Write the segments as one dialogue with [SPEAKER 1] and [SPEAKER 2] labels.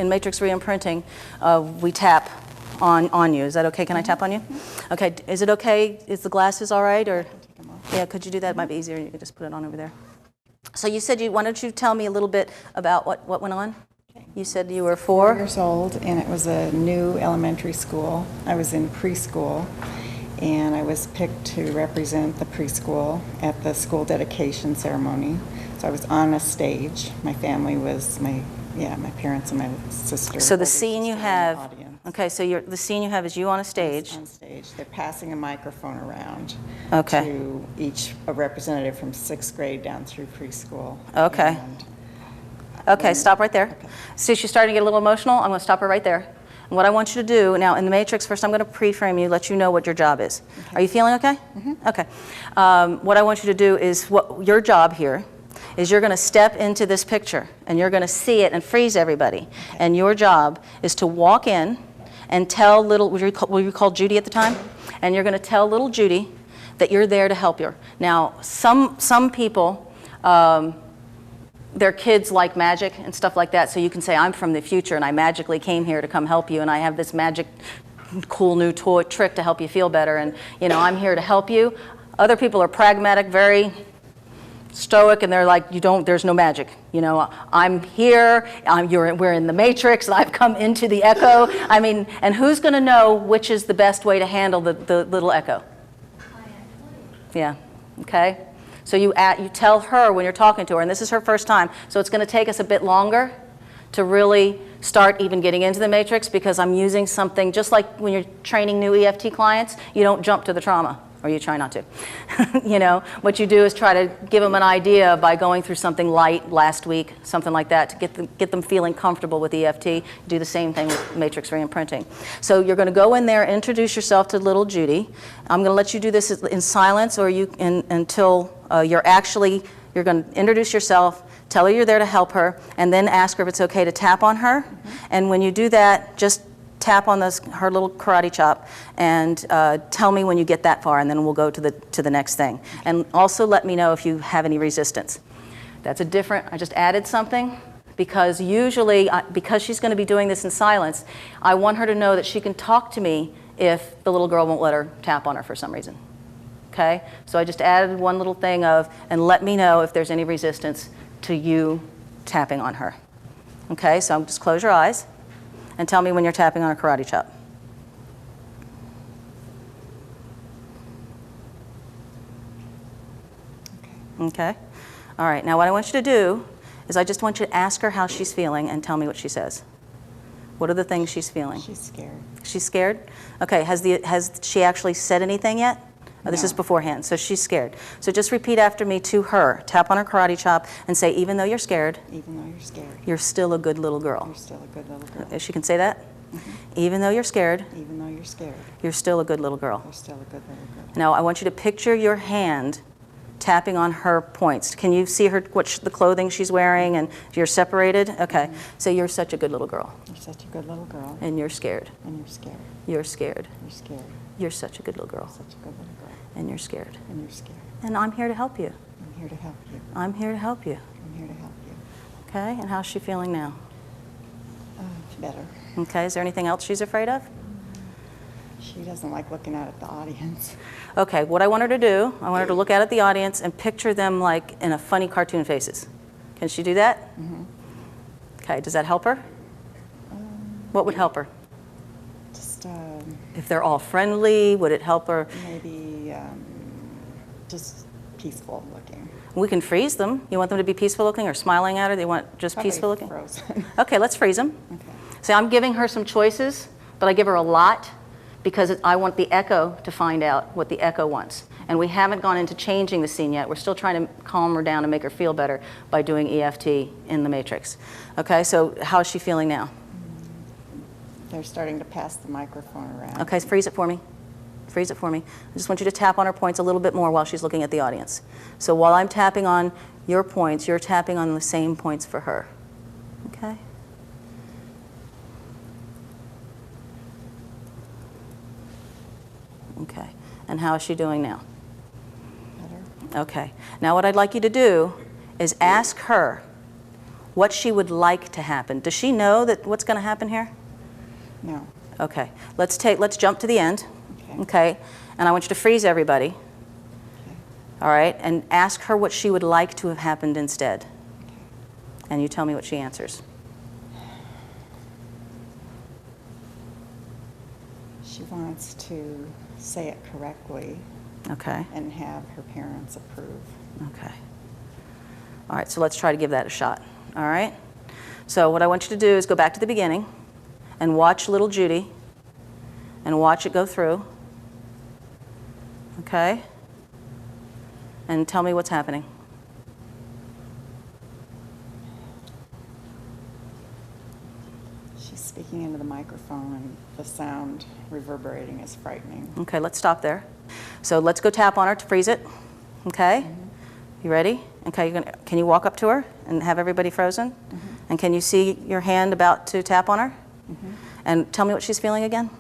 [SPEAKER 1] in Matrix Reimprinting, we tap on you. Is that okay? Can I tap on you? Okay. Is it okay? Is the glasses all right? Or yeah, could you do that? It might be easier. You could just put it on over there. So you said why don't you tell me a little bit about what went on? You said you were 4
[SPEAKER 2] years old, and it was a new elementary school. I was in preschool, and I was picked to represent the preschool at the school dedication ceremony. So I was on a stage. My family was my parents and my sister.
[SPEAKER 1] So the scene you have, okay, so the scene you have is you on a stage.
[SPEAKER 2] On stage. They're passing a microphone around
[SPEAKER 1] to
[SPEAKER 2] a representative from 6th grade down through preschool.
[SPEAKER 1] Okay. Okay, stop right there. Okay. See, she's starting to get a little emotional. I'm going to stop her right there. And what I want you to do, now in the Matrix, first I'm going to pre-frame you, let you know what your job is. Okay. Are you feeling okay? Mm-hmm. Okay. What I want you to do is, your job here is you're going to step into this picture, and you're going to see it and freeze everybody. Okay. And your job is to walk in and tell were you called Judy at the time? And you're going to tell little Judy that you're there to help her. Now, some people, their kids like magic and stuff like that, so you can say, I'm from the future and I magically came here to come help you, and I have this magic cool new toy trick to help you feel better, and I'm here to help you. Other people are pragmatic, very stoic, and they're like, there's no magic. I'm here, we're in the Matrix, and I've come into the echo. I mean, and who's going to know which is the best way to handle the little echo? Yeah, okay. So you tell her when you're talking to her, and this is her first time, so it's going to take us a bit longer to really start even getting into the Matrix, because I'm using something, just like when you're training new EFT clients, you don't jump to the trauma, or you try not to. What you do is try to give them an idea by going through something light last week, something like that, to get them feeling comfortable with EFT. Do the same thing with Matrix Reimprinting. So you're going to go in there, introduce yourself to little Judy. I'm going to let you do this in silence, or until you're going to introduce yourself, tell her you're there to help her, and then ask her if it's okay to tap on her. Mm-hmm. And when you do that, just tap on her little karate chop, and tell me when you get that far, and then we'll go to the next thing. And also let me know if you have any resistance. That's I just added something, because usually, because she's going to be doing this in silence, I want her to know that she can talk to me if the little girl won't let her tap on her for some reason. Okay? So I just added one little thing and let me know if there's any resistance to you tapping on her. Okay? So just close your eyes and tell me when you're tapping on a karate chop. Okay? All right. Now what I want you to do is I just want you to ask her how she's feeling and tell me what she says. What are the things she's feeling?
[SPEAKER 2] She's scared.
[SPEAKER 1] She's scared? Okay. Has she actually said anything yet? Oh, this is beforehand, so she's scared. So just repeat after me to her. Tap on her karate chop and say, even though you're scared, you're still a good little girl.
[SPEAKER 2] You're still a good little girl.
[SPEAKER 1] She can say that? Mm-hmm. Even though you're scared, you're still a good little girl.
[SPEAKER 2] You're still a good little girl.
[SPEAKER 1] Now, I want you to picture your hand tapping on her points. Can you see the clothing she's wearing, and you're separated? Okay. Mm-hmm. So you're such a good little girl.
[SPEAKER 2] You're such a good little girl.
[SPEAKER 1] And you're scared.
[SPEAKER 2] And you're scared.
[SPEAKER 1] You're scared.
[SPEAKER 2] You're scared.
[SPEAKER 1] You're such a good little girl.
[SPEAKER 2] Such a good little girl.
[SPEAKER 1] And you're scared.
[SPEAKER 2] And you're scared.
[SPEAKER 1] And I'm here to help you.
[SPEAKER 2] I'm here to help you.
[SPEAKER 1] I'm here to help you.
[SPEAKER 2] I'm here to help you.
[SPEAKER 1] Okay, and how's she feeling now?
[SPEAKER 2] Better.
[SPEAKER 1] Okay, is there anything else she's afraid of?
[SPEAKER 2] She doesn't like looking out at the audience.
[SPEAKER 1] Okay, what I want her to do, I want her to look out at the audience and picture them like in a funny cartoon faces. Can she do that? Mm-hmm. Okay, does that help her? What would help her?
[SPEAKER 2] Just
[SPEAKER 1] if they're all friendly, would it help her?
[SPEAKER 2] Maybe just peaceful looking.
[SPEAKER 1] We can freeze them. You want them to be peaceful looking or smiling at her? They want just
[SPEAKER 2] Probably
[SPEAKER 1] peaceful looking?
[SPEAKER 2] Frozen.
[SPEAKER 1] Okay, let's freeze them.
[SPEAKER 2] Okay.
[SPEAKER 1] So I'm giving her some choices, but I give her a lot because I want the echo to find out what the echo wants. And we haven't gone into changing the scene yet. We're still trying to calm her down and make her feel better by doing EFT in the Matrix. Okay, so how is she feeling now?
[SPEAKER 2] They're starting to pass the microphone around.
[SPEAKER 1] Okay, freeze it for me. Freeze it for me. I just want you to tap on her points a little bit more while she's looking at the audience. So while I'm tapping on your points, you're tapping on the same points for her. Okay? Okay. And how is she doing now?
[SPEAKER 2] Better.
[SPEAKER 1] Okay. Now what I'd like you to do is ask her what she would like to happen. Does she know that what's going to happen here?
[SPEAKER 2] No.
[SPEAKER 1] Okay. Let's jump to the end.
[SPEAKER 2] Okay.
[SPEAKER 1] Okay. And I want you to freeze everybody.
[SPEAKER 2] Okay.
[SPEAKER 1] All right. And ask her what she would like to have happened instead.
[SPEAKER 2] Okay.
[SPEAKER 1] And you tell me what she answers.
[SPEAKER 2] She wants to say it correctly.
[SPEAKER 1] Okay.
[SPEAKER 2] And have her parents approve.
[SPEAKER 1] Okay. All right, so let's try to give that a shot. All right? So what I want you to do is go back to the beginning and watch little Judy and watch it go through. Okay? And tell me what's happening.
[SPEAKER 2] She's speaking into the microphone, and the sound reverberating is frightening.
[SPEAKER 1] Okay, let's stop there. So let's go tap on her to freeze it. Okay? You ready? Okay, can you walk up to her and have everybody frozen? And can you see your hand about to tap on her? And tell me what she's feeling again.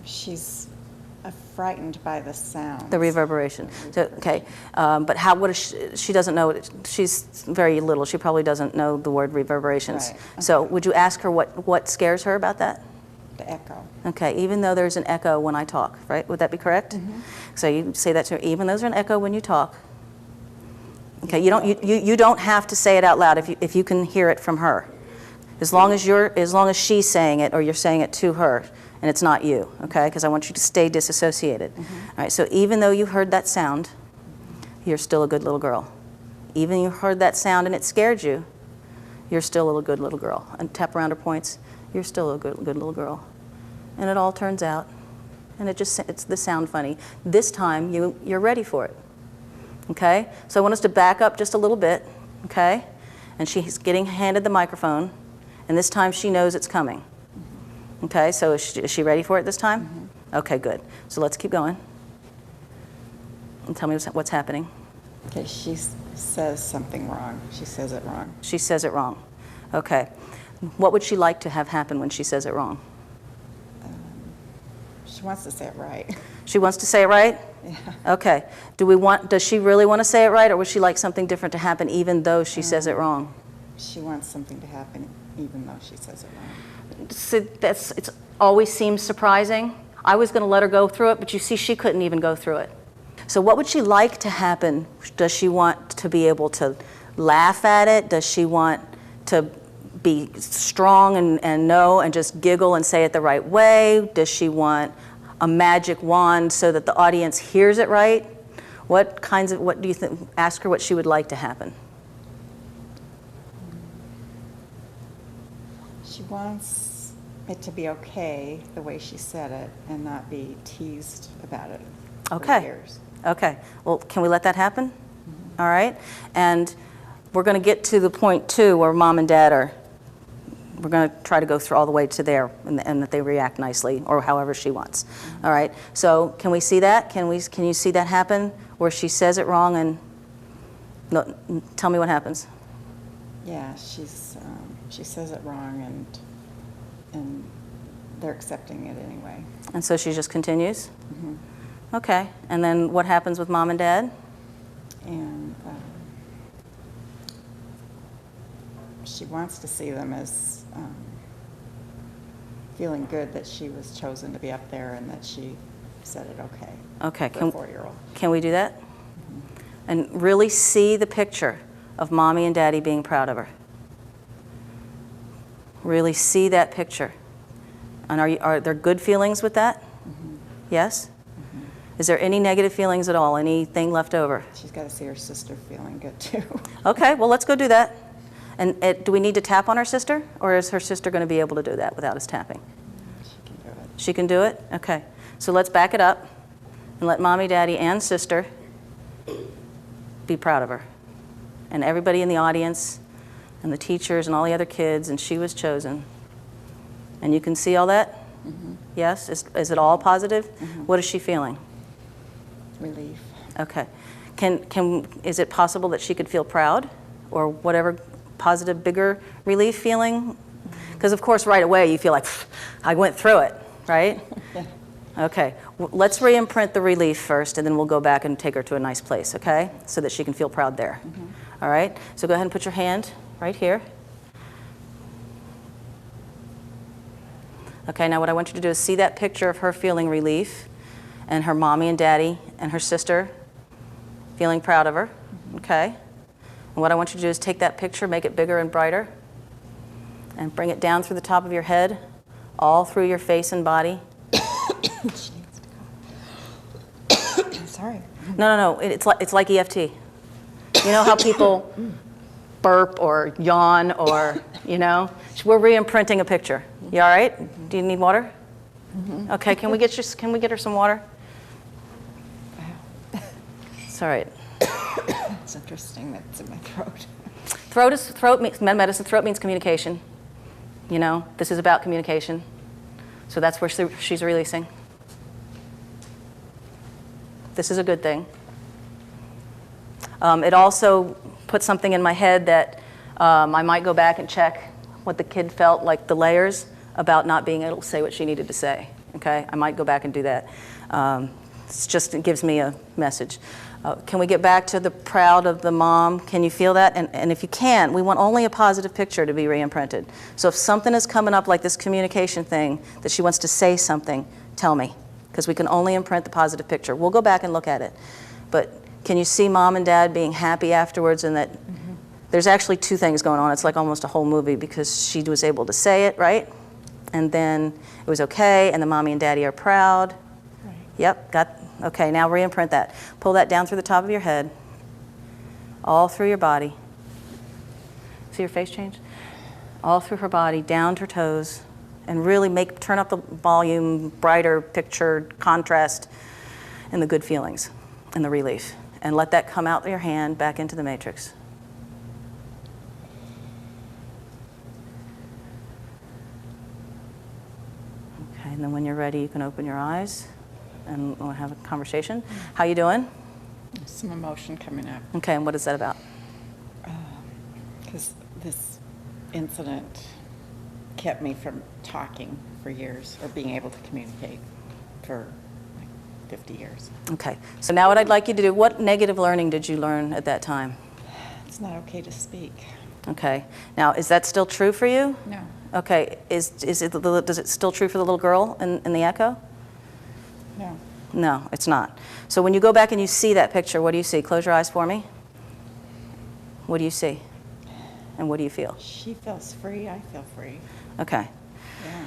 [SPEAKER 2] She's frightened by the sound.
[SPEAKER 1] The reverberation. So, okay, but what is she doesn't know, she's very little, she probably doesn't know the word reverberations.
[SPEAKER 2] Right. Okay.
[SPEAKER 1] So would you ask her what scares her about that?
[SPEAKER 2] The echo.
[SPEAKER 1] Okay, even though there's an echo when I talk, right? Would that be correct? So you say that to her, even though there's an echo when you talk. Okay, you don't have to say it out loud if you can hear it from her. As long as she's saying it or you're saying it to her and it's not you, okay? Because I want you to stay disassociated. All right, so even though you heard that sound, you're still a good little girl. Even you heard that sound and it scared you, you're still a good little girl. And tap around her points, you're still a good little girl. And it all turns out, and it's the sound funny. This time you're ready for it. Okay? So I want us to back up just a little bit, okay? And she's getting handed the microphone, and this time she knows it's coming. Okay, so is she ready for it this time? Okay, good. So let's keep going. And tell me what's happening.
[SPEAKER 2] Okay, she says something wrong. She says it wrong.
[SPEAKER 1] She says it wrong. Okay. What would she like to have happen when she says it wrong?
[SPEAKER 2] She wants to say it right.
[SPEAKER 1] She wants to say it right?
[SPEAKER 2] Yeah.
[SPEAKER 1] Okay. Does she really want to say it right, or would she like something different to happen even though she says it wrong?
[SPEAKER 2] She wants something to happen even though she says it wrong.
[SPEAKER 1] So it always seems surprising. I was going to let her go through it, but you see she couldn't even go through it. So what would she like to happen? Does she want to be able to laugh at it? Does she want to be strong and know and just giggle and say it the right way? Does she want a magic wand so that the audience hears it right? What do you think? Ask her what she would like to happen.
[SPEAKER 2] She wants it to be okay the way she said it and not be teased about it for years.
[SPEAKER 1] Okay. Well, can we let that happen? All right. And we're going to get to the point 2 where Mom and Dad we're going to try to go through all the way to there and that they react nicely or however she wants. All right. So can we see that? Can you see that happen where she says it wrong and no, tell me what happens?
[SPEAKER 2] Yeah, she says it wrong and they're accepting it anyway.
[SPEAKER 1] And so she just continues? Okay. And then what happens with Mom and Dad?
[SPEAKER 2] And she wants to see them as feeling good that she was chosen to be up there and that she said it okay.
[SPEAKER 1] Okay.
[SPEAKER 2] For a 4-year-old.
[SPEAKER 1] Can we do that? And really see the picture of Mommy and Daddy being proud of her. Really see that picture. And are there good feelings with that? Yes? Is there any negative feelings at all? Anything left over?
[SPEAKER 2] She's got to see her sister feeling good too.
[SPEAKER 1] Okay, well, let's go do that. And do we need to tap on her sister, or is her sister going to be able to do that without us tapping?
[SPEAKER 2] She can do it.
[SPEAKER 1] She can do it? Okay. So let's back it up and let Mommy, Daddy, and sister be proud of her. And everybody in the audience, and the teachers, and all the other kids, and she was chosen. And you can see all that? Yes? Is it all positive? What is she feeling?
[SPEAKER 2] Relief.
[SPEAKER 1] Okay. Is it possible that she could feel proud or whatever positive, bigger relief feeling? Because, of course, right away you feel like, I went through it, right?
[SPEAKER 2] Yeah.
[SPEAKER 1] Okay. Let's re-imprint the relief first, and then we'll go back and take her to a nice place, okay? So that she can feel proud there. All right? So go ahead and put your hand right here. Okay, now what I want you to do is see that picture of her feeling relief and her mommy and daddy and her sister feeling proud of her, okay? And what I want you to do is take that picture, make it bigger and brighter, and bring it down through the top of your head, all through your face and body.
[SPEAKER 2] She needs to go. Sorry.
[SPEAKER 1] No, it's like EFT. You know how people burp or yawn or, you know? We're re-imprinting a picture. You all right? Do you need water? Okay, can we get her some water?
[SPEAKER 2] Wow.
[SPEAKER 1] It's all right.
[SPEAKER 2] It's interesting that it's in my throat.
[SPEAKER 1] Medicine, throat means communication. You know, this is about communication. So that's where she's releasing. This is a good thing. It also put something in my head that I might go back and check what the kid felt, like the layers, about not being able to say what she needed to say. Okay, I might go back and do that. It gives me a message. Can we get back to the proud of the mom? Can you feel that? And if you can, we want only a positive picture to be re-imprinted. So if something is coming up like this communication thing, that she wants to say something, tell me, because we can only imprint the positive picture. We'll go back and look at it. But can you see mom and dad being happy afterwards, and that there's actually two things going on. It's like almost a whole movie, because she was able to say it, right? And then it was okay, and the mommy and daddy are proud.
[SPEAKER 2] Right.
[SPEAKER 1] Yep, okay, now re-imprint that. Pull that down through the top of your head, all through your body. See her face change? All through her body, down to her toes, and really turn up the volume, brighter picture, contrast, and the good feelings, and the relief. And let that come out of your hand back into the matrix. Okay, and then when you're ready, you can open your eyes and we'll have a conversation. How you doing?
[SPEAKER 2] Some emotion coming up.
[SPEAKER 1] Okay, and what is that about?
[SPEAKER 2] Because this incident kept me from talking for years, or being able to communicate for like 50 years.
[SPEAKER 1] Okay, so now what I'd like you to do, what negative learning did you learn at that time?
[SPEAKER 2] It's not okay to speak.
[SPEAKER 1] Okay, now is that still true for you?
[SPEAKER 2] No.
[SPEAKER 1] Okay, is it still true for the little girl in the echo?
[SPEAKER 2] No.
[SPEAKER 1] No, it's not. So when you go back and you see that picture, what do you see? Close your eyes for me. What do you see? And what do you feel?
[SPEAKER 2] She feels free. I feel free.
[SPEAKER 1] Okay.
[SPEAKER 2] Yeah.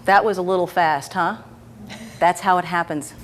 [SPEAKER 1] That was a little fast, huh? That's how it happens.